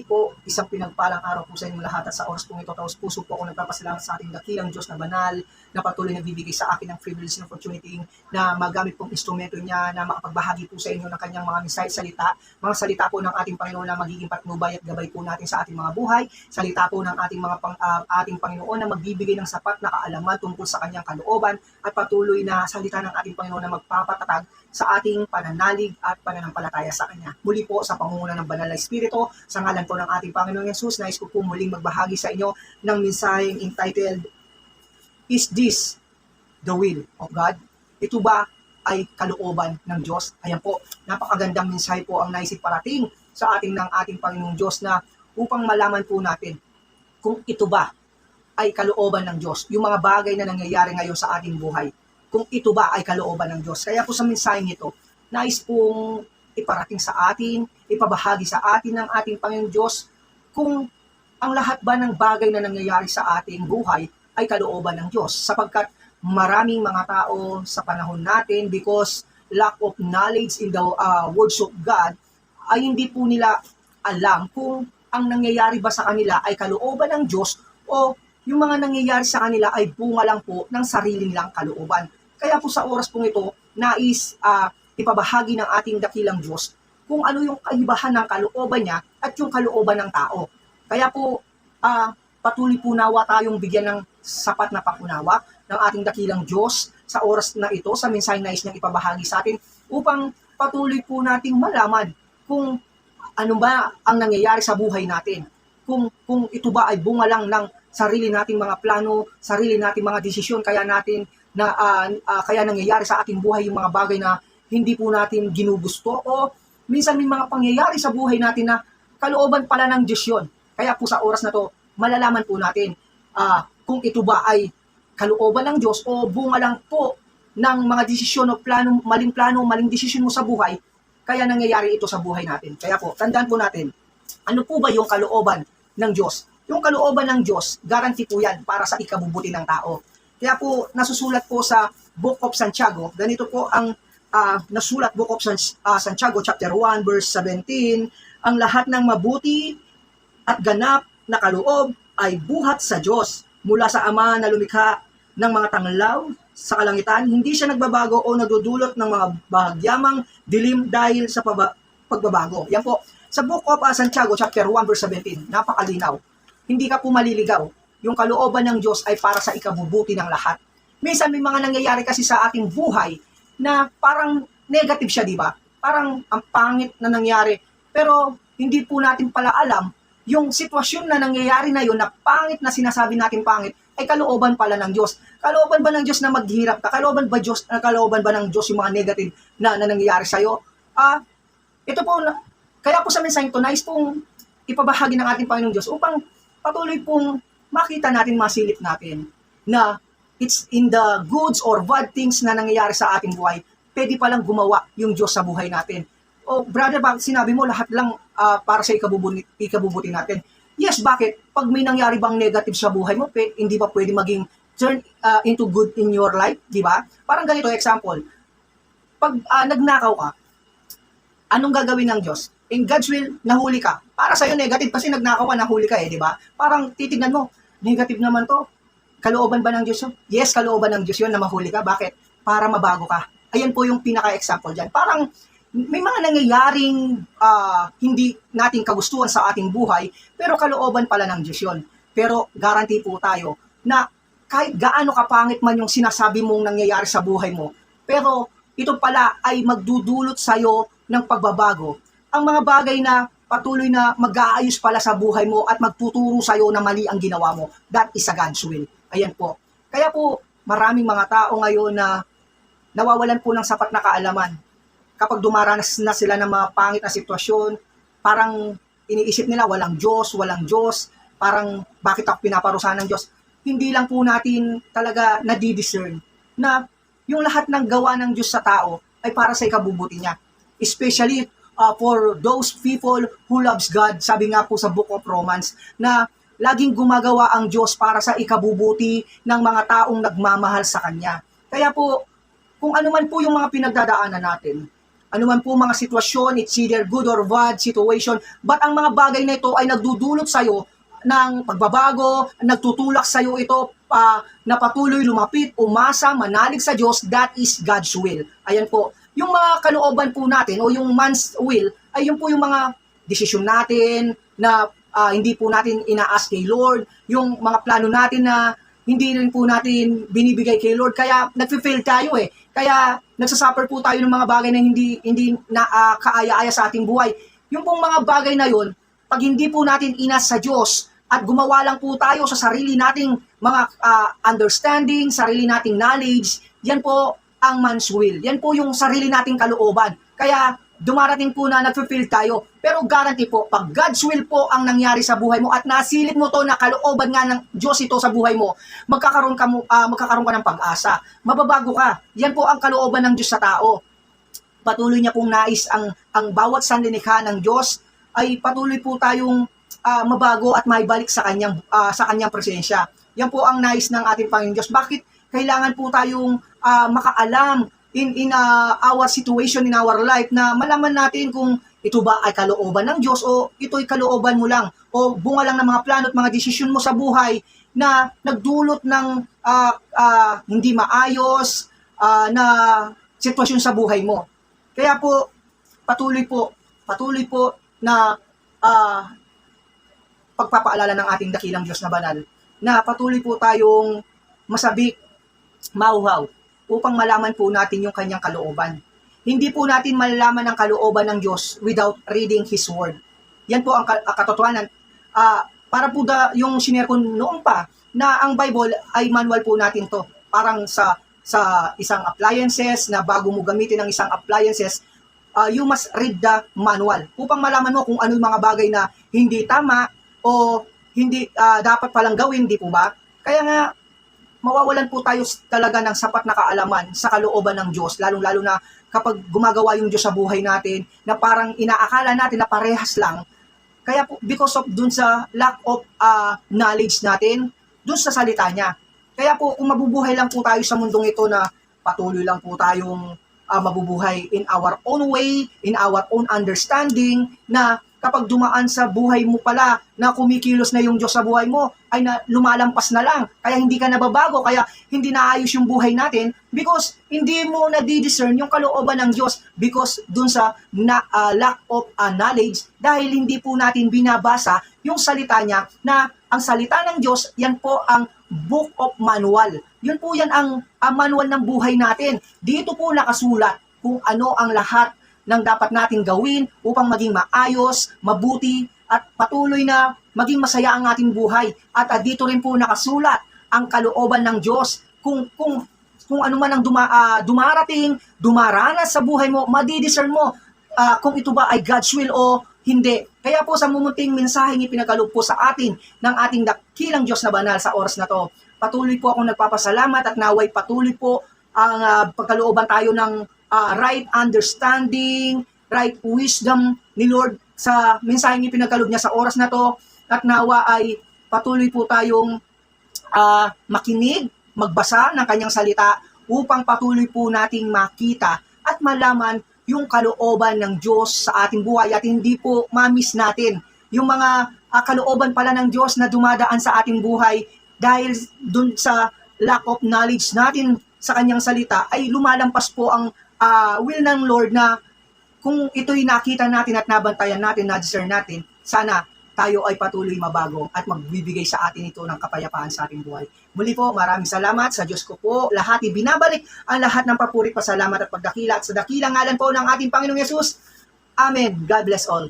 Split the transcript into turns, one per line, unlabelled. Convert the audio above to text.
Po, isang pinagpalang araw po sa inyong lahat at sa oras pong ito, taos puso po ako nagpapasalamat sa ating dakilang Diyos na banal, na patuloy nagbibigay sa akin ng privilege and opportunity na magamit pong instrumento niya na makapagbahagi po sa inyo ng kanyang mga mensahe, mga salita po ng ating Panginoon na magiging patnubay at gabay po natin sa ating mga buhay, salita po ng ating Panginoon na magbibigay ng sapat na kaalaman tungkol sa kanyang kalooban at patuloy na salita ng ating Panginoon na magpapatatag sa ating pananalig at pananampalataya sa Kanya. Muli po sa pangunguna ng Banal na Espiritu, sa ngalan po ng ating Panginoong Yesus, nais ko po muling magbahagi sa inyo ng mensaheng entitled, Is This the Will of God? Ito ba ay kalooban ng Diyos? Ayan po, napakagandang mensahe po ang naisip parating sa ating ng ating Panginoong Diyos na upang malaman po natin kung ito ba ay kalooban ng Diyos, yung mga bagay na nangyayari ngayon sa ating buhay, kung ito ba ay kalooban ng Diyos. Kaya po sa mensaheng ito, nais pong iparating sa atin, ipabahagi sa atin ng ating Panginoon Diyos kung ang lahat ba ng bagay na nangyayari sa ating buhay ay kalooban ng Diyos. Sapagkat maraming mga tao sa panahon natin, because lack of knowledge in the words of God, ay hindi po nila alam kung ang nangyayari ba sa kanila ay kalooban ng Diyos o yung mga nangyayari sa kanila ay bunga lang po ng sarili nilang kalooban. Kaya po sa oras pong ito, nais ipabahagi ng ating dakilang Diyos kung ano yung kaibahan ng kalooban niya at yung kalooban ng tao. Kaya po, patuloy po nawa tayong bigyan ng sapat na pangunawa ng ating dakilang Diyos sa oras na ito, sa mensaheng nais niyang ipabahagi sa atin, upang patuloy po nating malaman kung ano ba ang nangyayari sa buhay natin. Kung ito ba ay bunga lang ng sarili nating mga plano, sarili nating mga desisyon, kaya nangyayari sa ating buhay yung mga bagay na hindi po natin ginugusto, o minsan may mga pangyayari sa buhay natin na kalooban pala ng Diyos yun. Kaya po sa oras na to, malalaman po natin kung ito ba ay kalooban ng Diyos o bunga lang po ng mga desisyon o maling desisyon mo sa buhay, kaya nangyayari ito sa buhay natin. Kaya po, tandaan po natin, ano po ba yung kalooban ng Diyos? Yung kalooban ng Diyos, guarantee po yan para sa ikabubuti ng tao. Kaya po, nasusulat po sa Book of Santiago, ganito po ang nasulat, Book of Santiago, chapter 1, verse 17, ang lahat ng mabuti at ganap na kaloob ay buhat sa Diyos, mula sa Ama na lumikha ng mga tanglaw sa kalangitan. Hindi siya nagbabago o nagdudulot ng mga bahagyamang dilim dahil sa pagbabago. Yan po, sa Book of Santiago, chapter 1, verse 17, napakalinaw. Hindi ka po maliligaw. Yung kalooban ng Diyos ay para sa ikabubuti ng lahat. Minsan may mga nangyayari kasi sa ating buhay na parang negative siya, di ba? Parang ang pangit na nangyari. Pero hindi po natin pala alam yung sitwasyon na nangyayari na yun, na pangit na sinasabi natin pangit, ay kalooban pala ng Diyos. Kalooban ba ng Diyos na maghirap ka? Kalooban ba ng Diyos yung mga negative na nangyayari sa'yo? Ito po, kaya po sa mensaheng ito, nais pong ipabahagi ng ating Panginoong Diyos upang patuloy pong makita natin, masilip natin na it's in the goods or bad things na nangyayari sa ating buhay, pwede palang gumawa yung Diyos sa buhay natin. O brother, bakit sinabi mo lahat lang para sa ikabubuti natin? Yes, bakit? Pag may nangyari bang negative sa buhay mo, hindi ba pwede maging turn into good in your life, di ba? Parang ganito, example. Pag nagnakaw ka, anong gagawin ng Diyos? In God's will, nahuli ka. Para sa'yo negative kasi nagnakaw ka, nahuli ka di ba? Parang titignan mo, negative naman to. Kalooban ba ng Diyos yun? Yes, kalooban ng Diyos yun na mahuli ka. Bakit? Para mabago ka. Ayan po yung pinaka-example dyan. Parang may mga nangyayaring hindi nating kagustuhan sa ating buhay, pero kalooban pala ng Diyos yun. Pero guarantee po tayo na kahit gaano kapangit man yung sinasabi mong nangyayari sa buhay mo, pero ito pala ay magdudulot sa'yo ng pagbabago. Ang mga bagay na patuloy na mag-aayos pala sa buhay mo at magtuturo sa'yo na mali ang ginawa mo, that is a God's will. Ayan po. Kaya po, maraming mga tao ngayon na nawawalan po ng sapat na kaalaman. Kapag dumaranas na sila ng mga pangit na sitwasyon, parang iniisip nila walang Diyos, parang bakit ako pinaparusahan ng Diyos. Hindi lang po natin talaga nadidiscern na yung lahat ng gawa ng Diyos sa tao ay para sa ikabubuti niya. Especially for those people who loves God, sabi nga po sa Book of Romans, na laging gumagawa ang Diyos para sa ikabubuti ng mga taong nagmamahal sa Kanya. Kaya po, kung ano man po yung mga pinagdadaanan natin, Ano man po mga sitwasyon, it's either good or bad situation, but ang mga bagay na ito ay nagdudulot sa'yo ng pagbabago, nagtutulak sa'yo ito na patuloy lumapit, umasa, manalig sa Diyos. That is God's will. Ayan po. Yung mga kalooban po natin o yung man's will, ay yun po yung mga desisyon natin na hindi po natin ina-ask kay Lord, yung mga plano natin na hindi rin po natin binibigay kay Lord, kaya nagfe-fail tayo eh. Kaya nagsasuffer po tayo ng mga bagay na hindi na kaaya-aya sa ating buhay. Yung pong mga bagay na yun, pag hindi po natin inas sa Diyos at gumawa lang po tayo sa sarili nating mga understanding, sarili nating knowledge, yan po ang man's will. Yan po yung sarili nating kalooban. Kaya dumarating po na nagfe-fail tayo. Pero guarantee po, pag God's will po ang nangyari sa buhay mo at nasilip mo to na kalooban nga ng Diyos ito sa buhay mo, magkakaroon ka ng pag-asa. Mababago ka. Yan po ang kalooban ng Diyos sa tao. Patuloy niya pong nais ang bawat sanlilikha ng Diyos ay patuloy po tayong mabago at maibalik sa kanyang presensya. Yan po ang nais ng ating Panginoon Diyos. Bakit kailangan po tayong makaalam in our situation, in our life, na malaman natin kung ito ba ay kalooban ng Diyos o ito ay kalooban mo lang o bunga lang ng mga plano at mga desisyon mo sa buhay na nagdulot ng hindi maayos na sitwasyon sa buhay mo. Kaya po, patuloy po na pagpapaalala ng ating dakilang Diyos na banal, na patuloy po tayong masabik, mauhaw, upang malaman po natin yung kanyang kalooban. Hindi po natin malalaman ang kalooban ng Diyos without reading His Word. Yan po ang katotohanan. Para po yung sinare ko noon pa, na ang Bible ay manual po natin to. Parang sa isang appliances, na bago mo gamitin ang isang appliances, you must read the manual. Upang malaman mo kung ano yung mga bagay na hindi tama o hindi dapat palang gawin, di po ba? Kaya nga, mawawalan po tayo talaga ng sapat na kaalaman sa kalooban ng Diyos, lalong-lalo na kapag gumagawa yung Diyos sa buhay natin na parang inaakala natin na parehas lang. Kaya po, because of dun sa lack of knowledge natin, dun sa salita niya. Kaya po, kung mabubuhay lang po tayo sa mundong ito na patuloy lang po tayong mabubuhay in our own way, in our own understanding, na kapag dumaan sa buhay mo pala na kumikilos na yung Diyos sa buhay mo, ay lumalampas na lang. Kaya hindi ka nababago, kaya hindi naayos yung buhay natin because hindi mo na-discern yung kalooban ng Diyos because dun sa lack of knowledge, dahil hindi po natin binabasa yung salita niya, na ang salita ng Diyos, yan po ang book of manual. Yun po yan ang manual ng buhay natin. Dito po nakasulat kung ano ang lahat ng dapat nating gawin upang maging maayos, mabuti, at patuloy na maging masaya ang ating buhay. At dito rin po nakasulat ang kalooban ng Diyos. Kung ano man ang dumaranas sa buhay mo, madidiscern mo kung ito ba ay God's will o hindi. Kaya po sa mumunting mensaheng ipinagkaloob po sa atin ng ating dakilang Diyos na banal sa oras na to, patuloy po akong nagpapasalamat at naway patuloy po ang pagkalooban tayo ng right understanding, right wisdom ni Lord sa mensaheng ipinagkaloob niya sa oras na to, at nawa ay patuloy po tayong makinig, magbasa ng kanyang salita upang patuloy po nating makita at malaman yung kalooban ng Diyos sa ating buhay at hindi po ma-miss natin yung mga kalooban pala ng Diyos na dumadaan sa ating buhay dahil dun sa lack of knowledge natin sa kanyang salita ay lumalampas po ang will ng Lord na kung ito'y nakita natin at nabantayan natin, na-discern natin, sana tayo ay patuloy mabago at magbibigay sa atin ito ng kapayapaan sa ating buhay. Muli po, maraming salamat sa Diyos ko po. Lahat ibinabalik ang lahat ng papuri, pasalamat at pagdakila at sa dakilang ngalan po ng ating Panginoong Yesus. Amen. God bless all.